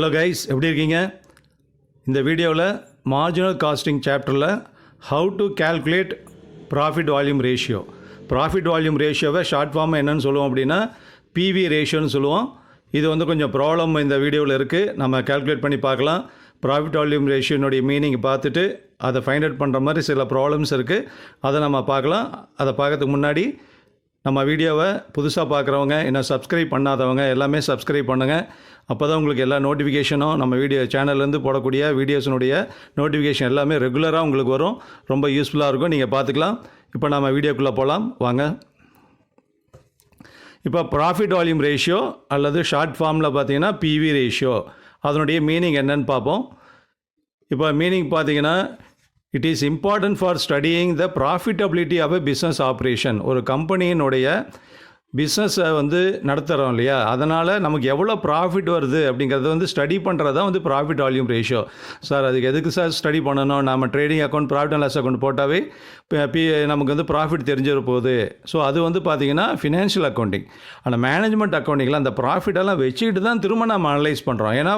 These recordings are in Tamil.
ஹலோ கைஸ், எப்படி இருக்கீங்க? இந்த வீடியோவில் மார்ஜினல் காஸ்டிங் சாப்டரில் how to calculate profit volume ratio. Profit volume ரேஷியோவை ஷார்ட் ஃபார்ம் என்னன்னு சொல்லுவோம் அப்படின்னா பிவி ரேஷியோன்னு சொல்லுவோம். இது கொஞ்சம் ப்ராப்ளம் இந்த வீடியோவில் இருக்குது. நம்ம கேல்குலேட் பண்ணி பார்க்கலாம். ப்ராஃபிட் வால்யூம் ரேஷியோனுடைய மீனிங் பார்த்துட்டு அதை ஃபைண்ட் அவுட் பண்ணுற மாதிரி சில ப்ராப்ளம்ஸ் இருக்குது. அதை நம்ம பார்க்கலாம். அதை பார்க்கறதுக்கு முன்னாடி நம்ம வீடியோவை புதுசாக பார்க்குறவங்க, இன்னும் சப்ஸ்கிரைப் பண்ணாதவங்க எல்லாமே சப்ஸ்கிரைப் பண்ணுங்கள். அப்போ தான் உங்களுக்கு எல்லா நோட்டிஃபிகேஷனும் நம்ம வீடியோ சேனல்லேருந்து போடக்கூடிய வீடியோஸினுடைய நோட்டிஃபிகேஷன் எல்லாமே ரெகுலராக உங்களுக்கு வரும். ரொம்ப யூஸ்ஃபுல்லாக இருக்கும், நீங்கள் பார்த்துக்கலாம். இப்போ நம்ம வீடியோக்குள்ளே போகலாம் வாங்க. இப்போ ப்ராஃபிட் வால்யூம் ரேஷியோ அல்லது ஷார்ட் ஃபார்மில் பார்த்தீங்கன்னா பிவி ரேஷியோ, அதனுடைய மீனிங் என்னன்னு பார்ப்போம். இப்போ மீனிங் பார்த்தீங்கன்னா it is important for studying the profitability of a business operation. ஒரு கம்பெனியினுடைய பிஸ்னஸை நடத்துகிறோம் இல்லையா, அதனால் நமக்கு எவ்வளோ ப்ராஃபிட் வருது அப்படிங்கிறத ஸ்டடி பண்ணுறது தான் ப்ராஃபிட் வால்யூம் ரேஷியோ. சார் அதுக்கு எதுக்கு சார் ஸ்டடி பண்ணணும்? நம்ம trading account, profit and loss account போட்டாவே நமக்கு ப்ராஃபிட் தெரிஞ்சிட போகுது. ஸோ அது பார்த்தீங்கன்னா ஃபினான்ஷியல் அக்கௌண்டிங். ஆனால் மேனேஜ்மெண்ட் அக்கௌண்டிங்கில் அந்த ப்ராஃபிட்டெல்லாம் வச்சுக்கிட்டு தான் திரும்ப நம்ம அனலைஸ் பண்ணுறோம். ஏன்னா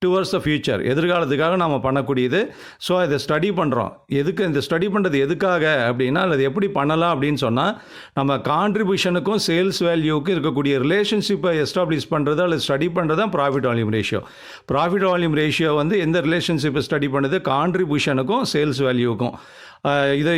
டுவர்ட்ஸ் த ஃபியூச்சர், எதிர்காலத்துக்காக நம்ம பண்ணக்கூடியது. ஸோ இதை ஸ்டடி பண்ணுறோம். எதுக்கு இந்த ஸ்டடி பண்ணுறது எதுக்காக அப்படின்னா, அல்லது எப்படி பண்ணலாம் அப்படின்னு சொன்னால், நம்ம கான்ட்ரிபியூஷனுக்கும் சேல்ஸ் வேல்யூவுக்கும் இருக்கக்கூடிய ரிலேஷன்ஷிப்பை எஸ்டாப்ளிஷ் பண்ணுறது அல்லது ஸ்டடி பண்ணுறது தான் profit volume ratio. Profit volume ratio எந்த ரிலேஷன்ஷிப்பை ஸ்டடி பண்ணுது? கான்ட்ரிபியூஷனுக்கும் சேல்ஸ் வேல்யூவுக்கும். இதை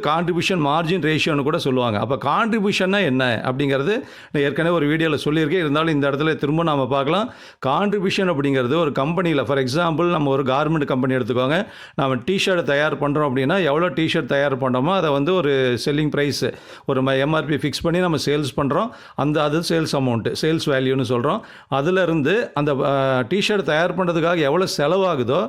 கான்ட்ரிபியூஷன் மார்ஜின் ரேஷியோன்னு கூட சொல்லுவாங்க. அப்போ கான்ட்ரிபியூஷன்னா என்ன அப்படிங்கிறது நான் ஏற்கனவே ஒரு வீடியோவில் சொல்லியிருக்கேன். இருந்தாலும் இந்த இடத்துல திரும்ப நம்ம பார்க்கலாம். கான்ட்ரிபியூஷன் அப்படிங்கிறது ஒரு கம்பெனியில், ஃபார் எக்ஸாம்பிள் நம்ம ஒரு கார்மெண்ட் கம்பெனி எடுத்துக்கோங்க. நம்ம டிஷர்ட் தயார் பண்ணுறோம் அப்படின்னா எவ்வளோ டிஷர்ட் தயார் பண்ணுறோமோ அதை ஒரு செல்லிங் ப்ரைஸ், ஒரு எம்ஆர்பி ஃபிக்ஸ் பண்ணி நம்ம சேல்ஸ் பண்ணுறோம். அது சேல்ஸ் அமௌண்ட்டு, சேல்ஸ் வேல்யூன்னு சொல்கிறோம். அதிலிருந்து அந்த டிஷர்ட் தயார் பண்ணுறதுக்காக எவ்வளோ செலவாகுதோ,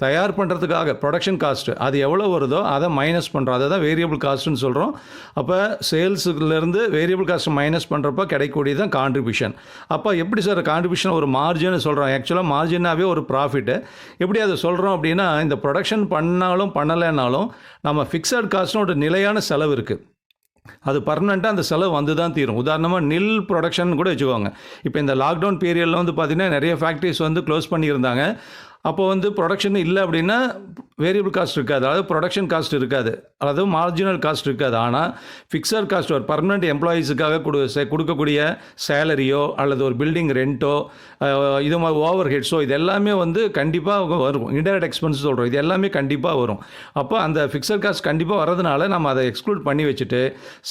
தயார் பண்ணுறதுக்காக ப்ரொடக்ஷன் காஸ்ட்டு அது எவ்வளோ வருதோ அதை மைனஸ் பண்ணுறோம். அதை தான் வேரியபிள் காஸ்ட்டுன்னு சொல்கிறோம். அப்போ சேல்ஸுலேருந்து வேரியபிள் காஸ்ட்டு மைனஸ் பண்ணுறப்போ கிடைக்கக்கூடியது தான் கான்ட்ரிபியூஷன். அப்போ எப்படி சார் கான்ட்ரிபியூஷன் ஒரு மார்ஜின்னு சொல்கிறோம்? ஆக்சுவலாக மார்ஜினாவே ஒரு ப்ராஃபிட்டு. எப்படி அதை சொல்கிறோம் அப்படின்னா, இந்த ப்ரொடக்ஷன் பண்ணாலும் பண்ணலைன்னாலும் நம்ம ஃபிக்ஸட் காஸ்ட்னு ஒரு நிலையான செலவு இருக்குது. அது பர்மனெண்ட்டாக அந்த செலவு தான் தீரும். உதாரணமாக நில் ப்ரொடக்ஷன் கூட வச்சுக்கோங்க. இப்போ இந்த லாக்டவுன் பீரியடில் பார்த்திங்கன்னா நிறைய ஃபேக்ட்ரிஸ் க்ளோஸ் பண்ணியிருந்தாங்க. அப்போ ப்ரொடக்ஷன் இல்லை அப்படின்னா வேரியபிள் காஸ்ட் இருக்காது, அதாவது ப்ரொடக்ஷன் காஸ்ட் இருக்காது, அதாவது மார்ஜினல் காஸ்ட் இருக்காது. ஆனால் ஃபிக்ஸட் காஸ்ட் ஒரு பர்மனெண்ட் எம்ப்ளாயீஸுக்காக கொடுக்கக்கூடிய சேலரியோ அல்லது ஒரு பில்டிங் ரெண்ட்டோ, இது மாதிரி ஓவர் ஹெட்ஸோ, இது எல்லாமே கண்டிப்பாக வரும். இன்டைரக்ட் எக்ஸ்பென்ஸ் சொல்கிறோம், இது எல்லாமே கண்டிப்பாக வரும். அப்போ அந்த ஃபிக்ஸட் காஸ்ட் கண்டிப்பாக வரதுனால நம்ம அதை எக்ஸ்க்ளூட் பண்ணி வச்சுட்டு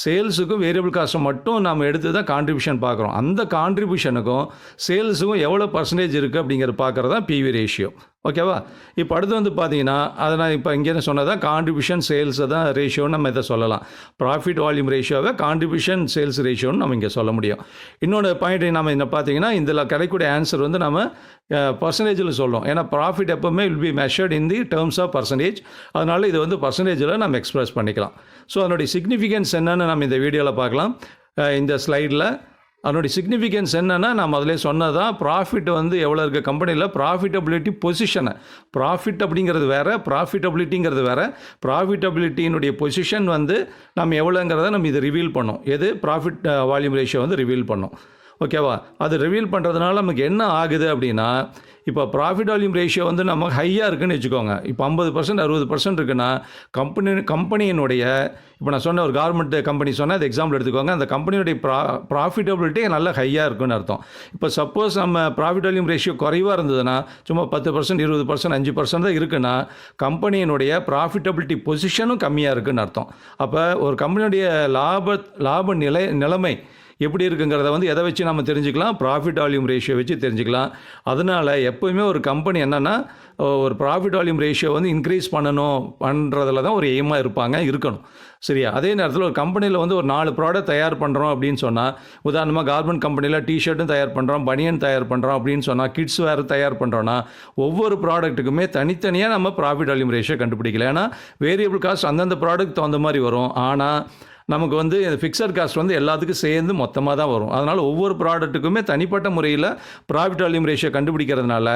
சேல்ஸுக்கும் வேரியபிள் காஸ்ட்டை மட்டும் நம்ம எடுத்து தான் கான்ட்ரிபியூஷன் பார்க்குறோம். அந்த கான்ட்ரிபியூஷனுக்கும் சேல்ஸுக்கும் எவ்வளோ பர்சன்டேஜ் இருக்குது அப்படிங்கிறத பார்க்குறது தான் பிவி ரேஷியோ. ஓகேவா? இப்போ அடுத்து பார்த்தீங்கன்னா, அதை நான் இப்போ இங்கே சொன்னதான் கான்ட்ரிபியூஷன் சேல்ஸை தான் ரேஷியோன்னு நம்ம இதை சொல்லலாம். ப்ராஃபிட் வால்யூம் ரேஷியோவை கான்ட்ரிபியூஷன் சேல்ஸ் ரேஷியோன்னு நம்ம இங்கே சொல்ல முடியும். இன்னொன்று பாயிண்ட் நம்ம என்ன பார்த்தீங்கன்னா, இதில் கிடைக்கக்கூடிய ஆன்சர் நம்ம பர்சன்டேஜில் சொல்லும். ஏன்னா ப்ராஃபிட் எப்போவுமே will be measured in the terms of percentage. அதனால் இது பர்சன்டேஜில் நம்ம எக்ஸ்பிரஸ் பண்ணிக்கலாம். ஸோ அதனுடைய சிக்னிஃபிகன்ஸ் என்னன்னு நம்ம இந்த வீடியோவில் பார்க்கலாம். இந்த ஸ்லைடில் அதனுடைய சிக்னிஃபிகன்ஸ் என்னென்னா, நான் அதிலே சொன்னதான் ப்ராஃபிட் எவ்வளோ இருக்குது கம்பெனியில், ப்ராஃபிட்டபிலிட்டி பொசிஷனை, ப்ராஃபிட் அப்படிங்கிறது வேறு, ப்ராஃபிட்டபிலிட்டிங்கிறது வேறு. ப்ராஃபிட்டபிலிட்டியினுடைய பொசிஷன் நம்ம எவ்வளோங்கிறத நம்ம இதை ரிவீல் பண்ணோம். எது ப்ராஃபிட் வால்யூம் ரேஷியோ ரிவீல் பண்ணோம். ஓகேவா? அது ரிவீல் பண்ணுறதுனால நமக்கு என்ன ஆகுது அப்படின்னா, இப்போ ப்ராஃபிட் வால்யூம் ரேஷியோ நம்ம ஹையாக இருக்குதுன்னு வச்சுக்கோங்க. இப்போ 50% 60% இருக்குன்னா கம்பெனியினுடைய, இப்போ நான் சொன்ன ஒரு கார்மெண்ட் கம்பெனி சொன்னால் அது எக்ஸாம்பிள் எடுத்துக்கோங்க. அந்த கம்பெனியுடைய ப்ராஃபிட்டபிலிட்டி நல்ல ஹையாக இருக்குன்னு அர்த்தம். இப்போ சப்போஸ் நம்ம ப்ராஃபிட் வால்யூம் ரேஷியோ குறைவாக இருந்ததுன்னா, சும்மா 10%, 20%, 5% தான் இருக்குன்னா, கம்பெனியினுடைய ப்ராஃபிட்டபிலிட்டி பொசிஷனும் கம்மியாக இருக்குதுன்னு அர்த்தம். அப்போ ஒரு கம்பெனியுடைய லாப நிலைமை எப்படி இருக்குங்கிறத எதை வச்சு நம்ம தெரிஞ்சுக்கலாம்? ப்ராஃபிட் வால்யூம் ரேஷியோ வச்சு தெரிஞ்சுக்கலாம். அதனால் எப்போயுமே ஒரு கம்பெனி என்னென்னா, ஒரு ப்ராஃபிட் வால்யூம் ரேஷியோ இன்க்ரீஸ் பண்ணுறதுல தான் ஒரு எய்மாக இருக்கணும். சரியா? அதே நேரத்தில் ஒரு கம்பெனியில் ஒரு 4 ப்ராடக்ட் தயார் பண்ணுறோம் அப்படின்னு சொன்னால், உதாரணமாக கார்மெண்ட் கம்பெனியில் டிஷர்ட்டும் தயார் பண்ணுறோம், பனியன் தயார் பண்ணுறோம் அப்படின்னு சொன்னால், கிட்ஸ் வேறு தயார் பண்ணுறோன்னா, ஒவ்வொரு ப்ராடக்ட்டுக்குமே தனித்தனியாக நம்ம ப்ராஃபிட் வால்யூம் ரேஷியோ கண்டுபிடிக்கல. ஏன்னா வேரியபிள் காஸ்ட் அந்தந்த ப்ராடக்ட் தகுந்த மாதிரி வரும். ஆனால் நமக்கு வந்து ஃபிக்ஸட் காஸ்ட் வந்து எல்லாத்துக்கும் சேர்ந்து மொத்தமாக தான் வரும். அதனால் ஒவ்வொரு ப்ராடக்ட்டுக்குமே தனிப்பட்ட முறையில் ப்ராஃபிட் வால்யூம் ரேஷியோ கண்டுபிடிக்கிறதுனால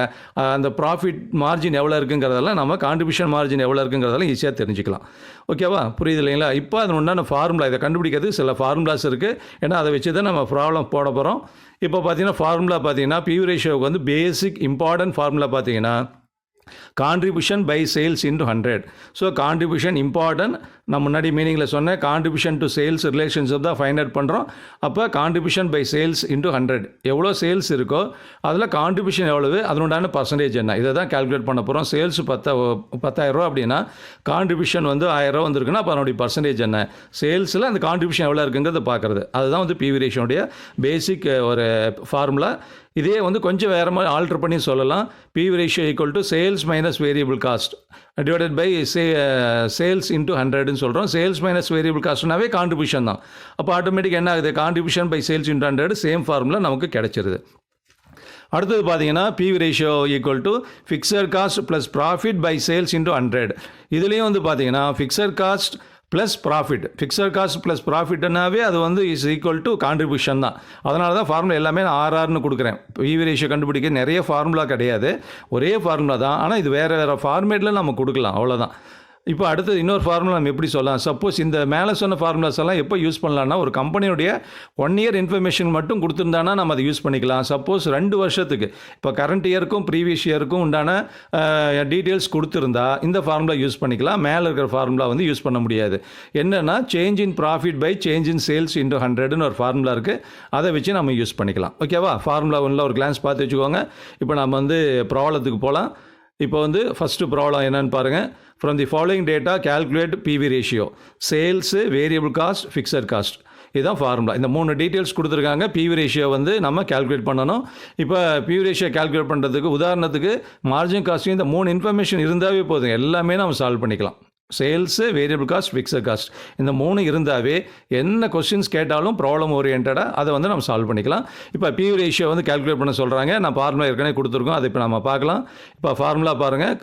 அந்த ப்ராஃபிட் மார்ஜின் எவ்வளோ இருக்குங்கிறதெல்லாம் நம்ம கான்ட்ரிபியூஷன் மார்ஜின் எவ்வளோ இருக்குங்கிறதெல்லாம் ஈஸியாக தெரிஞ்சுக்கலாம். ஓகேவா, புரியுது இல்லைங்களா? இப்போ அது உண்டான ஃபார்முலா, இதை கண்டுபிடிக்கிறது சில ஃபார்முலாஸ் இருக்குது. ஏன்னா அதை வச்சு தான் நம்ம ப்ராப்ளம் போட போகிறோம். இப்போ பார்த்தீங்கன்னா ஃபார்முலா பார்த்தீங்கன்னா பிவி ரேஷியோவுக்கு வந்து பேசிக் இம்பார்ட்டன்ட் ஃபார்முலா பார்த்தீங்கன்னா contribution by sales into 100. So contribution important. நான் முன்னாடி மீனிங்கில் சொன்னேன், கான்ட்ரிபியூஷன் டு சேல்ஸ் ரிலேஷன்ஷிப் தான் ஃபைண்ட் அவுட் பண்ணுறோம். அப்போ கான்ட்ரிபியூஷன் பை சேல்ஸ் இன்ட்டு 100, எவ்வளோ சேல்ஸ் இருக்கோ அதில் கான்ட்ரிபியூஷன் எவ்வளவு, அதனுண்டான பர்சன்டேஜ் என்ன, இதை தான் கால்குலேட் பண்ண போகிறோம். சேல்ஸ் 10,000 அப்படின்னா கான்ட்ரிபியூஷன் வந்து 1000 வந்திருக்குன்னா அப்போ அதனுடைய பர்சன்டேஜ் என்ன, சேல்ஸில் அந்த கான்ட்ரிபியூஷன் எவ்வளோ இருக்குங்கிறத பார்க்குறது. அதுதான் வந்து பிவி ரேஷியோடைய பேசிக் ஒரு ஃபார்முலா. இதே வந்து கொஞ்சம் வேறு மாதிரி ஆல்ட்ரு பண்ணி சொல்லலாம். PV ratio equal to sales minus variable cost divided by sales into 100ன்னு சொல்கிறோம். சேல்ஸ் மைனஸ் வேரியபிள் காஸ்ட்னாவே கான்ட்ரிபியூஷன் தான். அப்போ ஆட்டோமேட்டிக் என்ன ஆகுது, contribution by sales into 100 same formula நமக்கு கிடைச்சிருது. அடுத்தது பார்த்தீங்கன்னா PV ratio equal to fixed cost plus profit by sales into 100. இதுலேயும் வந்து பார்த்தீங்கன்னா fixed cost plus profit, fixed cost plus ப்ராஃபிட்னாவே அது வந்து இஸ் ஈக்குவல் டு கான்ட்ரிபியூஷன் தான். அதனால தான் ஃபார்முலா எல்லாமே நான் ஆர்ஆர்னு கொடுக்குறேன். பிவி ரேஷியோ கண்டுபிடிக்க நிறைய ஃபார்முலா கிடையாது, ஒரே ஃபார்முலா தான். ஆனால் இது வேறு வேறு ஃபார்மேட்டில் நம்ம கொடுக்கலாம், அவ்வளோதான். இப்போ அடுத்தது இன்னொரு ஃபார்முலா நம்ம எப்படி சொல்லலாம். சப்போஸ் இந்த மேலே சொன்ன ஃபார்முலாஸ் எல்லாம் எப்போ யூஸ் பண்ணலான்னா, ஒரு கம்பெனியுடைய 1 இயர் இன்ஃபர்மேஷன் மட்டும் கொடுத்துருந்தானா நம்ம அதை யூஸ் பண்ணிக்கலாம். சப்போஸ் 2 வருஷத்துக்கு, இப்போ கரண்ட் இயருக்கும் ப்ரீவியஸ் இயருக்கும் உண்டான டீட்டெயில்ஸ் கொடுத்துருந்தா இந்த ஃபார்முலா யூஸ் பண்ணிக்கலாம். மேலே இருக்கிற ஃபார்முலா வந்து யூஸ் பண்ண முடியாது. என்னென்னா change in profit by change in sales into 100ன்னு ஒரு ஃபார்முலா இருக்குது. அதை வச்சு நம்ம யூஸ் பண்ணிக்கலாம். ஓகேவா, ஃபார்முலா ஒன்றில் ஒரு கிளான்ஸ் பார்த்து வச்சுக்கோங்க. இப்போ நம்ம வந்து ப்ராப்ளத்துக்கு போகலாம். இப்போ வந்து ஃபஸ்ட்டு ப்ராப்ளம் என்னன்னு பாருங்கள். From the following data calculate PV ratio, sales, variable cost, fixed cost. இதுதான் ஃபார்முலா. இந்த 3 டீட்டெயில்ஸ் கொடுத்துருக்காங்க. பிவி ரேஷியோ வந்து நம்ம கால்குலேட் பண்ணணும். இப்போ பிவி ரேஷியோ கால்குலேட் பண்ணுறதுக்கு உதாரணத்துக்கு மார்ஜின் காஸ்ட்டையும் இந்த 3 இன்ஃபர்மேஷன் இருந்தாவே போதும், எல்லாமே நம்ம சால்வ் பண்ணிக்கலாம். Sales, variable cost, fixed cost, இந்த 3 இருந்தாவே என்ன கொஸ்டின்ஸ் கேட்டாலும் ப்ராப்ளம் ஓரியன்டாக அதை வந்து நம்ம சால்வ் பண்ணிக்கலாம். இப்போ பிவி ரேஷியோ வந்து கால்குலேட் பண்ண சொல்கிறாங்க. நான் ஃபார்முலா ஏற்கனவே கொடுத்துருக்கோம், அதை இப்போ நம்ம பார்க்கலாம். இப்போ ஃபார்முலா பாருங்கள்.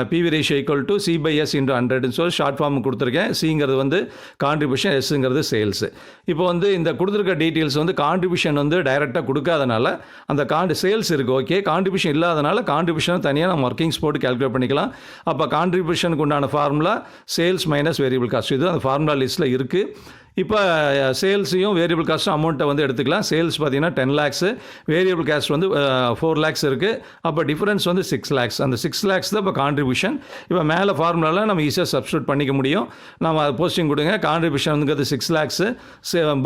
PV ratio equal to c by s into 100ன்னு சொல்லி ஷார்ட் ஃபார்ம் கொடுத்துருக்கேன். சிங்கிறது வந்து கான்ட்ரிபியூஷன், எஸ்ங்கிறது சேல்ஸு. இப்போ வந்து இந்த கொடுத்துருக்க டீட்டெயில்ஸ் வந்து கான்ட்ரிபியூஷன் வந்து டைரெக்டாக கொடுக்காதனால அந்த சேல்ஸ் இருக்குது, ஓகே. கான்ட்ரிபியூஷன் இல்லாதனால கான்ட்ரிபியூஷன் தனியாக நம்ம ஒர்க்கிங்ஸ் போட்டு கால்குலேட் பண்ணிக்கலாம். அப்போ கான்ட்ரிபியூஷனுக்கு உண்டான formula sales minus variable cost, இது அந்த ஃபார்முலா லிஸ்ட்டில் இருக்குது. இப்போ சேல்ஸையும் வேரியபிள் காஸ்ட்டும் அமௌண்ட்டை வந்து எடுத்துக்கலாம். சேல்ஸ் பார்த்தீங்கன்னா 10 lakhs, வேரியபிள் காஸ்ட் வந்து 4 lakhs இருக்குது. அப்போ டிஃபரன்ஸ் வந்து 6 lakhs. அந்த 6 lakhs தான் இப்போ கான்ட்ரிபியூஷன். இப்போ மேலே ஃபார்முலாவில் நம்ம ஈஸியாக சப்ஸ்டியூட் பண்ணிக்க முடியும். நம்ம போஸ்டிங் கொடுங்க. கான்ட்ரிபியூஷன் வந்து 6 lakhs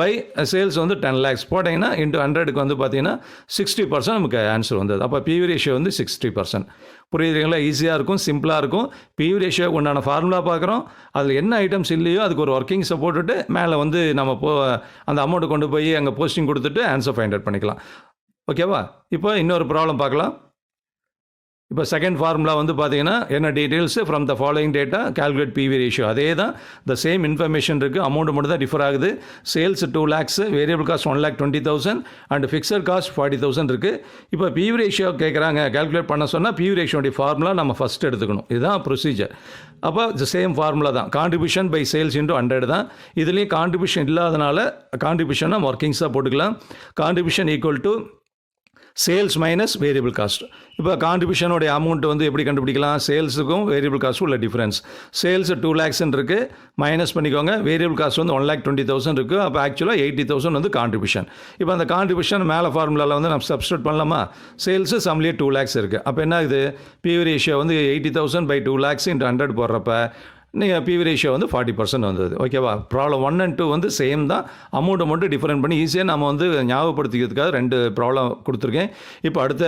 பை சேல்ஸ் வந்து 10 lakhs போட்டிங்கன்னா இன்ட்டு 100க்கு வந்து பார்த்தீங்கன்னா 60% நமக்கு ஆன்சர் வந்தது. அப்போ பிவி ரேஷியோ வந்து 60%. புரியுதுங்களா? ஈஸியாக இருக்கும், சிம்பிளாக இருக்கும். பிவி ரேஷியோ உண்டான ஃபார்முலா பார்க்குறோம். அதில் என்ன ஐட்டம்ஸ் இல்லையோ அதுக்கு ஒரு ஒர்க்கிங்ஸை போட்டுட்டு மேலே வந்து நம்ம அந்த அமௌண்ட்டை கொண்டு போய் அங்கே போஸ்டிங் கொடுத்துட்டு ஆன்சர் ஃபைண்ட் அவுட் பண்ணிக்கலாம். ஓகேவா? இப்போ இன்னொரு ப்ராப்ளம் பார்க்கலாம். இப்போ செகண்ட் ஃபார்முலா வந்து பார்த்தீங்கன்னா என்ன details from the following data calculate PV ratio. அதே தான், த சேம் இன்ஃபர்மேஷன் இருக்குது. அமௌண்ட் மட்டும் தான் டிஃபர் ஆகுது. Sales 2 lakhs, variable cost 1,20,000 and fixed cost 40,000 இருக்குது. இப்போ பிவி ரேஷியோ கேட்குறாங்க கால்குலேட் பண்ண சொன்னால் பிவி ரேஷியோடைய ஃபார்முலா நம்ம ஃபஸ்ட் எடுத்துக்கணும். இதுதான் ப்ரொசீஜர். அப்போ சேம் ஃபார்முலா தான், கான்ட்ரிபியூஷன் பை சேல்ஸ் இன்ட்டு 100 தான். இதுலேயும் கான்ட்ரிபியூஷன் இல்லாதனால கான்ட்ரிபியூஷனை ஒர்க்கிங்ஸாக போட்டுக்கலாம். Contribution equal to sales minus variable cost. இப்போ கான்ட்ரிபியூஷனோடைய அமௌண்ட் வந்து எப்படி கண்டுபிடிக்கலாம்? சேல்ஸுக்கும் வேரியபிள் காஸ்ட்டும் உள்ள டிஃப்ரென்ஸ். சேல்ஸ் 2 lakhs இருக்குது, மைனஸ் பண்ணிக்கோங்க. வேரியபிள் காஸ்ட் வந்து 1,20,000 இருக்குது. அப்போ ஆக்சுவலாக 80,000 வந்து கான்ட்ரிபியூஷன். இப்போ அந்த கான்ட்ரிபியூஷன் மேலே ஃபார்முலாவில் வந்து நம்ம சப்ஸ்டியூட் பண்ணலாமா? சேல்ஸு சம்லேயே 2 lakhs இருக்குது. அப்போ என்ன ஆகுது? பிவி ரேஷியோ வந்து 80,000 பை 2 lakhs இன்ட்டு 100 போடுறப்ப நீங்கள் பிவி ரேஷியோ வந்து 40% வந்தது. ஓகேவா? ப்ராப்ளம் 1 and 2 வந்து சேம் தான், அமௌண்ட்டை மட்டும் டிஃபரெண்ட் பண்ணி ஈஸியாக நம்ம வந்து ஞாபகப்படுத்திக்கிறதுக்காக 2 ப்ராப்ளம் கொடுத்துருக்கேன். இப்போ அடுத்த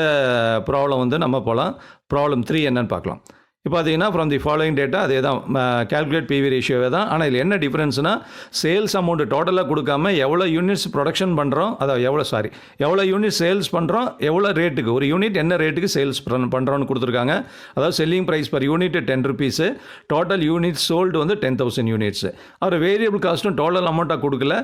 ப்ராப்ளம் வந்து நம்ம போகலாம். ப்ராப்ளம் 3 என்னன்னு பார்க்கலாம். இப்போ பார்த்தீங்கன்னா ஃப்ரம் தி ஃபாலோயிங் டேட்டா அதே தான், கால்குலேட் பிவி ரேஷியோவே தான். ஆனால் இதில் என்ன டிஃப்ரென்ஸ்னால் சேல்ஸ் அமௌண்ட்டு டோட்டலாக கொடுக்காம எவ்வளோ யூனிட்ஸ் ப்ரொடக்ஷன் பண்ணுறோம், அதாவது எவ்வளோ யூனிட் சேல்ஸ் பண்ணுறோம், எவ்வளோ ரேட்டுக்கு, ஒரு யூனிட் என்ன ரேட்டுக்கு சேல்ஸ் பண்ணுறோன்னு கொடுத்துருக்காங்க. அதாவது selling price per unit 10 rupees, total unit sold வந்து 10,000 units. அவர் வேரியபிள் காஸ்ட்டும் டோட்டல் அமௌண்ட்டாக கொடுக்கல,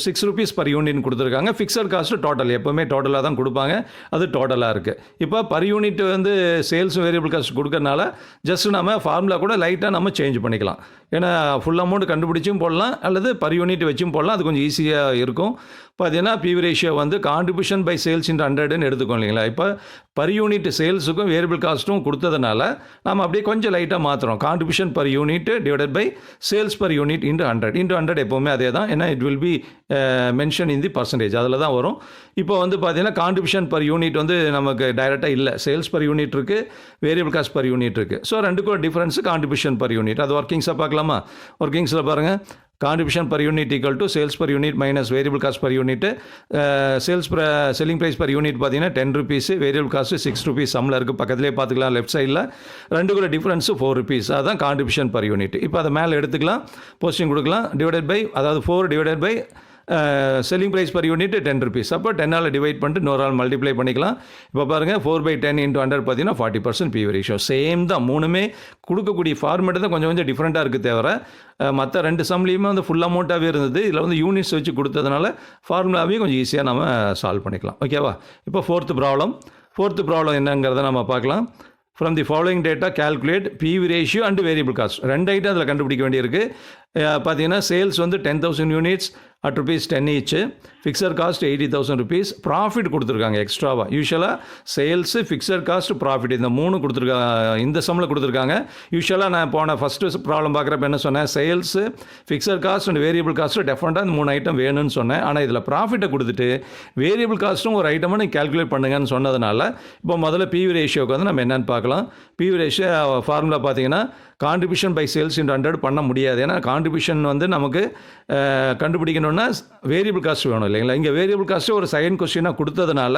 6 rupees பர் யூனிட்னு கொடுத்துருக்காங்க. ஃபிக்ஸட் காஸ்ட்டு டோட்டல், எப்போவுமே டோட்டலாக தான் கொடுப்பாங்க, அது டோட்டலாக இருக்குது. இப்போ பர் யூனிட் வந்து சேல்ஸும் வேரியபிள் காஸ்ட் கொடுக்கறனால ஜஸ்ட் நம்ம ஃபார்முலா கூட லைட்டாக நம்ம சேஞ்ச் பண்ணிக்கலாம். ஏன்னா ஃபுல் அமௌண்ட் கண்டுபிடிச்சும் போடலாம் அல்லது பர் யூனிட் வச்சும் போடலாம். அது கொஞ்சம் ஈஸியாக இருக்கும். பார்த்தீங்கன்னா பிவி ரேஷியோ வந்து கான்ட்ரிபியூஷன் பை சேல்ஸ் இன்டு 100ன்னு எடுத்துக்கோம் இல்லைங்களா. இப்போ பர் யூனிட் சேல்ஸுக்கும் வேரியபிள் காஸ்ட்டும் கொடுத்ததுனால நம்ம அப்படியே கொஞ்சம் லைட்டாக மாற்றுறோம். Contribution per unit divided by sales per unit into 100 எப்போவுமே அதே தான். ஏன்னா it will be mention in the percentage, அதில் தான் வரும். இப்போ வந்து பார்த்தீங்கன்னா கான்ட்ரிபியூஷன் பர் யூனிட் வந்து நமக்கு டைரெக்டாக இல்லை. சேல்ஸ் பர் யூனிட் இருக்குது, வேரியபிள் காஸ்ட் பர் யூனிட் இருக்குது. ஸோ ரெண்டுக்கும் டிஃப்ரென்ஸு கான்ட்ரிபியூஷன் பர் யூனிட். அது ஒர்க்கிங்ஸாக பார்க்கலாமா? ஒர்க்கிங்ஸில் பாருங்கள், contribution per unit equal to sales per unit minus variable cost per unit. Selling price per unit பார்த்தீங்கன்னா 10 rupees, வேரியபிள் காஸ்ட்டு 6 rupees சம்மில் இருக்குது. பக்கத்துலேயே பார்த்துக்கலாம் லெஃப்ட் சைடில். ரெண்டுக்குள்ள டிஃப்ரென்ஸு 4 rupees. அதுதான் கான்ட்ரிபியூஷன் பர் யூனிட். இப்போ அதை மேலே எடுத்துக்கலாம், போஸ்டிங் கொடுக்கலாம். டிவைடட் பை, அதாவது 4 divided by selling price per unit 10 rupees. அப்போ 10ஆல் டிவைட் பண்ணிட்டு 100ஆல் மல்டிப்ளை பண்ணிக்கலாம். இப்போ பாருங்கள் 4/10 × 100 பார்த்தீங்கன்னா 40% பிவி ரேஷியோ. சேம் தான், மூணுமே கொடுக்கக்கூடிய ஃபார்மேட்டு தான் கொஞ்சம் கொஞ்சம் டிஃப்ரெண்ட்டாக இருக்குது தவிர மற்ற ரெண்டு சம்லேயுமே வந்து ஃபுல் அமௌண்ட்டாகவே இருந்தது. இதில் வந்து யூனிட்ஸ் வச்சு கொடுத்ததுனால ஃபார்முலாவையும் கொஞ்சம் ஈஸியாக நம்ம சால்வ் பண்ணிக்கலாம். ஓகேவா? இப்போ ஃபோர்த்து ப்ராப்ளம் என்னங்கிறத நம்ம பார்க்கலாம். From the following data calculate PV ratio and variable cost. ரெண்டு ஐட்டம் அதில் கண்டுபிடிக்க வேண்டியிருக்கு. பார்த்தீங்கன்னா சேல்ஸ் வந்து 10,000 units at ₹10 each, fixed cost 80,000 rupees, profit கொடுத்துருக்காங்க எக்ஸ்ட்ராவாக. யூஸ்வலாக சேல்ஸு, ஃபிக்ஸட் காஸ்ட், ப்ராஃபிட் இந்த மூணு கொடுத்துருக்காங்க, இந்த சம்மில் கொடுத்துருக்காங்க. யூஸ்வலாக நான் போன ஃபஸ்ட்டு ப்ராப்ளம் பார்க்குறப்ப என்ன சொன்னேன், sales, fixed cost and variable cost டெஃபரெண்ட்டாக இந்த 3 ஐட்டம் வேணும்னு சொன்னேன். ஆனால் இதில் ப்ராஃபிட்டை கொடுத்துட்டு வேரியபிள் காஸ்ட்டும் ஒரு ஐட்டமாக நீங்கள் கேல்குலேட் பண்ணுங்கன்னு சொன்னதுனால இப்போ முதல்ல பிவி ரேஷியோக்கு வந்து நம்ம என்னென்னு பார்க்கலாம். பிவி ரேஷியோ ஃபார்முலா பார்த்தீங்கன்னா கான்ட்ரிபியூஷன் பை சேல்ஸ் இன்டு 100 பண்ண முடியாது. ஏன்னா கான்ட்ரிபியூஷன் வந்து நமக்கு கண்டுபிடிக்கணும்னா வேரியபிள் காஸ்ட் வேணும் இல்லைங்களா. இங்கே வேரியபிள் காஸ்ட்டு ஒரு செகண்ட் கொஸ்டினாக கொடுத்ததுனால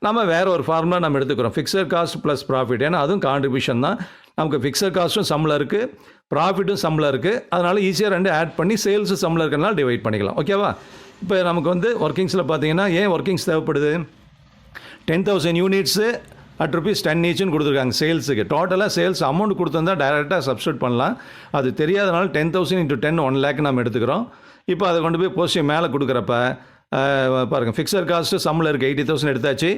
நம்ம வேறு ஒரு ஃபார்முலா நம்ம எடுத்துக்கிறோம், ஃபிக்ஸட் காஸ்ட் ப்ளஸ் ப்ராஃபிட். ஏன்னா அதுவும் கான்ட்ரிபியூஷன் தான். நமக்கு ஃபிக்ஸட் காஸ்ட்டும் சம்மில் இருக்குது, ப்ராஃபிட்டும் சம்மில் இருக்குது. அதனால் ஈஸியாக ரெண்டு ஆட் பண்ணி சேல்ஸு சம்மில் இருக்கிறனால டிவைட் பண்ணிக்கலாம். ஓகேவா? இப்போ நமக்கு வந்து ஒர்க்கிங்ஸில் பார்த்தீங்கன்னா ஏன் ஒர்க்கிங்ஸ் தேவைப்படுது, 10,000 யூனிட்ஸு at ₹10 each கொடுத்துருக்காங்க சேல்ஸுக்கு. டோட்டலாக சேல்ஸ் அமௌண்ட் கொடுத்துருந்தா டைரெக்டாக சப்ஸ்டியூட் பண்ணலாம். அது தெரியாதனால 10,000 × 10 1 lakh நம்ம எடுத்துக்கிறோம். இப்போ அதை கொண்டு போய் போஸ்டிங் மேலே கொடுக்குறப்ப பாருங்கள், ஃபிக்ஸட் காஸ்ட்டு சம்மில் இருக்குது 80,000 எடுத்தாச்சு.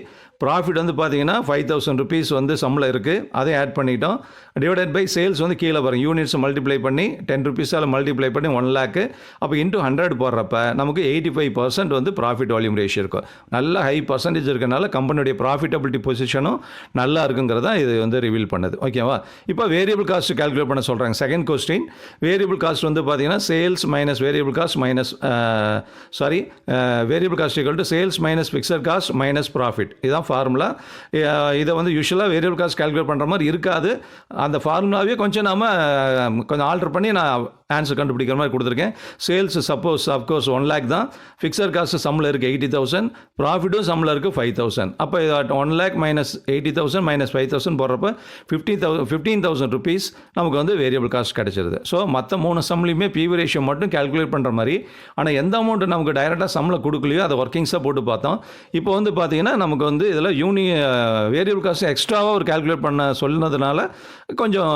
ப்ராஃபிட் வந்து பார்த்தீங்கன்னா 5,000 rupees வந்து சம்மில் இருக்குது, அதை ஆட் பண்ணிட்டோம். டிவைடட் பை சேல்ஸ் வந்து கீழே பாருங்கள், யூனிட்ஸ் மல்டிப்ளை பண்ணி 10 rupees-ஆல் மல்டிப்ளை பண்ணி 1 lakh. அப்போ இன்ட்டு 100 போடுறப்ப நமக்கு 85% வந்து ப்ராஃபிட் வால்யூம் ரேஷியோ இருக்கும். நல்ல ஹை பர்சன்டேஜ் இருக்கனால கம்பெனியுடைய ப்ராஃபிட்டபிலிட்டி பொசிஷனும் நல்லா இருக்குங்கிறதா இது வந்து ரிவீல் பண்ணுது. ஓகேவா? இப்போ வேரியபிள் காஸ்ட் கால்குலேட் பண்ண சொல்கிறாங்க. செகண்ட் கொஸ்டின், வேரியபிள் காஸ்ட் வந்து பார்த்தீங்கன்னா sales minus variable cost minus variable cost equal to sales minus fixed cost minus profit. இதுதான் ஃபார்முலா. இதை வந்து யூஸ்வலாக வேரியபிள் காஸ்ட் கால்குலேட் பண்ணுற மாதிரி இருக்காது. அந்த ஃபார்முலாவே கொஞ்சம் கொஞ்சம் ஆல்டர் பண்ணி நான் ஆன்சர் கண்டுபிடிக்கிற மாதிரி கொடுத்துருக்கேன். சேல்ஸ் சப்போஸ் அஃப்கோர்ஸ் 1 lakh தான், ஃபிக்ஸட் காஸ்ட் சம்மில் இருக்குது 80,000, ப்ராஃபிட்டும் சம்மில் இருக்குது 5,000. அப்போ 1 lakh மைனஸ் 80,000 மைனஸ் 5,000 போடுறப்ப 15,000 rupees நமக்கு வந்து வேரியபிள் காஸ்ட் கிடச்சிருது. ஸோ மற்ற 3 சம்லையுமே பிவி ரேஷியோ மட்டும் கால்குலேட் பண்ணுற மாதிரி. ஆனால் எந்த அமௌண்ட்டு நமக்கு டைரெக்டாக சம்மில் கொடுக்கலையோ அதை ஒர்க்கிங்ஸாக போட்டு பார்த்தோம். இப்போ வந்து பார்த்தீங்கன்னா நமக்கு வந்து இதில் வேரியபிள் காஸ்ட் எக்ஸ்ட்ராவாக ஒரு கால்குலேட் பண்ண சொன்னதுனால கொஞ்சம்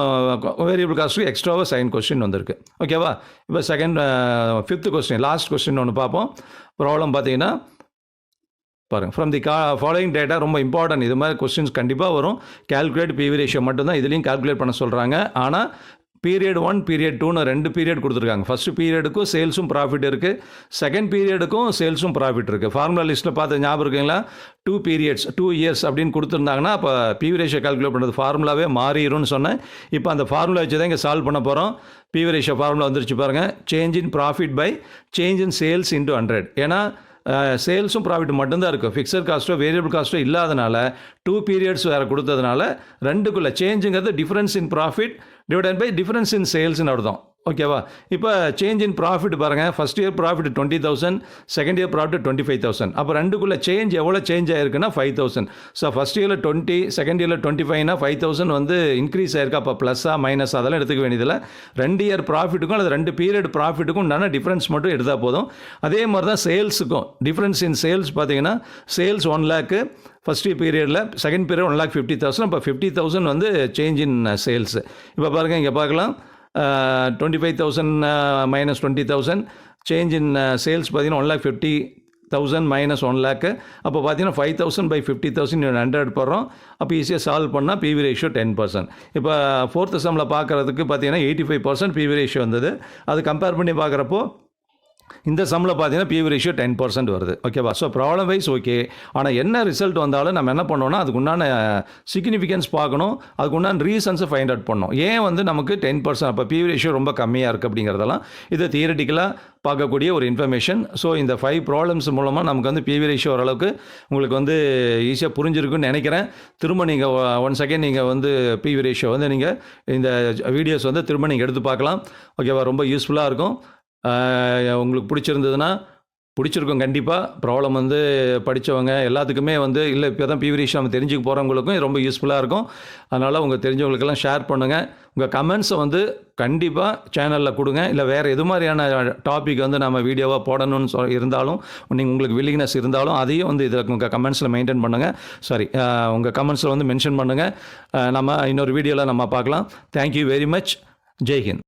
வேரியபிள் காஸ்ட்டு எக்ஸ்ட்ராவாக செகண்ட் கொஸ்டின் வந்திருக்கு. ஓகேவா? இப்போ ஃபிஃப்த் கொஸ்டின், லாஸ்ட் கொஸ்டின் ஒன்று பார்ப்போம். ப்ராப்ளம் பார்த்தீங்கன்னா பாருங்கள், ஃப்ரம் தி ஃபாலோயிங் டேட்டா, ரொம்ப இம்பார்ட்டன்ட். இது மாதிரி கொஸ்டின்ஸ் கண்டிப்பாக வரும். கால்குலேட் பிவி ரேஷியோ மட்டும்தான் இதுலேயும் கால்குலேட் பண்ண சொல்கிறாங்க. ஆனால் பீரியட் 1 பீரியட் 2ன்னு 2 பீரியட் கொடுத்துருக்காங்க. ஃபஸ்ட்டு பீரியடுக்கும் சேல்ஸும் ப்ராஃபிட் இருக்குது, செகண்ட் பீரியடுக்கும் சேல்ஸும் ப்ராஃபிட் இருக்குது. ஃபார்முலா லிஸ்ட்டில் பார்த்து ஞாபகம் இருக்குங்களா, 2 periods 2 years அப்படின்னு கொடுத்துருந்தாங்கன்னா அப்போ பிவி ரேஷியோ கால்குலேட் பண்ணுறது ஃபார்முலாவே மாறிடும்னு சொன்னேன். இப்போ அந்த ஃபார்முலா வச்சு தான் இங்கே சால்வ் பண்ண போகிறோம். பிவி ரேஷியோ ஃபார்முலா வந்துருச்சு பாருங்கள், change in profit by change in sales into 100. ஏன்னா சேல்ஸும் ப்ராஃபிட் மட்டும்தான் இருக்குது, ஃபிக்ஸட் காஸ்ட்டோ வேரியபிள் காஸ்ட்டோ இல்லாதனால 2 periods வேறு கொடுத்ததுனால ரெண்டுக்குள்ளே சேஞ்சுங்கிறது difference in profit divided by difference in சேல்ஸ்னு அர்த்தம். ஓகேவா? இப்போ சேஞ்ச் இன் ப்ராஃபிட் பாருங்கள், first year profit 20,000, second year profit 25,000. அப்போ ரெண்டுக்குள்ளே சேஞ்ச் எவ்வளோ சேஞ்ச் ஆயிருக்குன்னா 5,000. ஸோ ஃபஸ்ட் இயரில் 20, செகண்ட் இயரில் 25னா 5,000 வந்து இன்க்ரீஸ் ஆயிருக்கு. அப்போ ப்ளஸ்ஸாக மைனஸ் அதெல்லாம் எடுத்துக்க வேண்டியதில்லை. 2 year ப்ராஃபிட்டுக்கும் அல்லது 2 period ப்ராஃபிட்டுக்கும் உண்டான டிஃப்ரென்ஸ் மட்டும் எடுத்தால் போதும். அதே மாதிரி தான் சேல்ஸுக்கும் டிஃப்ரென்ஸ் இன் சேல்ஸ் பார்த்தீங்கன்னா சேல்ஸ் 1 lakh ஃபஸ்ட் பீரியடில், செகண்ட் பீரியட் 1,50,000. அப்போ 50,000 வந்து சேஞ்ச் இன் சேல்ஸ். இப்போ பாருங்கள், இங்கே பார்க்கலாம் 25,000 மைனஸ் 20,000 சேஞ்ச் இன் சேல்ஸ் பார்த்தீங்கன்னா 1,50,000 50,000 minus 1 lakh, அப்போ பார்த்தீங்கன்னா 5,000 by 50,000 100 போடுறோம். அப்போ ஈஸியாக சால்வ் பண்ணால் பிவி ரேஷியோ 10%. இப்போ ஃபோர்த் சம்மில் பார்க்குறதுக்கு பார்த்தீங்கன்னா 85% பிவி ரேஷியோ வந்தது. அது கம்பேர் பண்ணி பார்க்குறப்போ இந்த சம்மில் பார்த்தீங்கன்னா பிவி ரேஷியோ 10% வருது. ஓகேவா? So problem wise okay. ஆனால் என்ன ரிசல்ட் வந்தாலும் நம்ம என்ன பண்ணோம்னா அதுக்கு உண்டான சிக்னிஃபிகன்ஸ் பார்க்கணும், அதுக்கு உண்டான ரீசன்ஸை ஃபைண்ட் அவுட் பண்ணணும். ஏன் வந்து நமக்கு 10% அப்போ பிவி ரேஷியோ ரொம்ப கம்மியாக இருக்குது அப்படிங்கிறதெல்லாம் இது தியரிட்டிக்கலாக பார்க்கக்கூடிய ஒரு இன்ஃபர்மேஷன். ஸோ இந்த 5 ப்ராப்ளம்ஸ் மூலமாக நமக்கு வந்து பிவி ரேஷியோ ஓரளவுக்கு உங்களுக்கு வந்து ஈஸியாக புரிஞ்சிருக்குன்னு நினைக்கிறேன். திரும்ப நீங்கள் ஒன்ஸ் அகேன் நீங்கள் வந்து பிவி ரேஷியோ வந்து நீங்கள் இந்த வீடியோஸ் வந்து திரும்ப நீங்கள் எடுத்து பார்க்கலாம். ஓகேவா? ரொம்ப யூஸ்ஃபுல்லாக இருக்கும். உங்களுக்கு பிடிச்சிருக்கும் கண்டிப்பாக. ப்ராப்ளம் வந்து படித்தவங்க எல்லாத்துக்குமே வந்து இல்லை இப்போ தான் பிவி ரேஷியோ நம்ம தெரிஞ்சுக்க போகிறவங்களுக்கும் ரொம்ப யூஸ்ஃபுல்லாக இருக்கும். அதனால் உங்கள் தெரிஞ்சவங்களுக்கெல்லாம் ஷேர் பண்ணுங்கள். உங்கள் கமெண்ட்ஸை வந்து கண்டிப்பாக சேனலில் கொடுங்க. இல்லை வேறு எது மாதிரியான டாபிக் வந்து நம்ம வீடியோவாக போடணும்னு இருந்தாலும் நீங்கள் உங்களுக்கு வில்லிங்னஸ் இருந்தாலும் அதையும் வந்து இதில் உங்கள் கமெண்ட்ஸில் மெயின்டைன் பண்ணுங்கள். உங்கள் கமெண்ட்ஸில் வந்து மென்ஷன் பண்ணுங்கள். நம்ம இன்னொரு வீடியோவில் நம்ம பார்க்கலாம். Thank you very much. ஜெய்ஹிந்த்.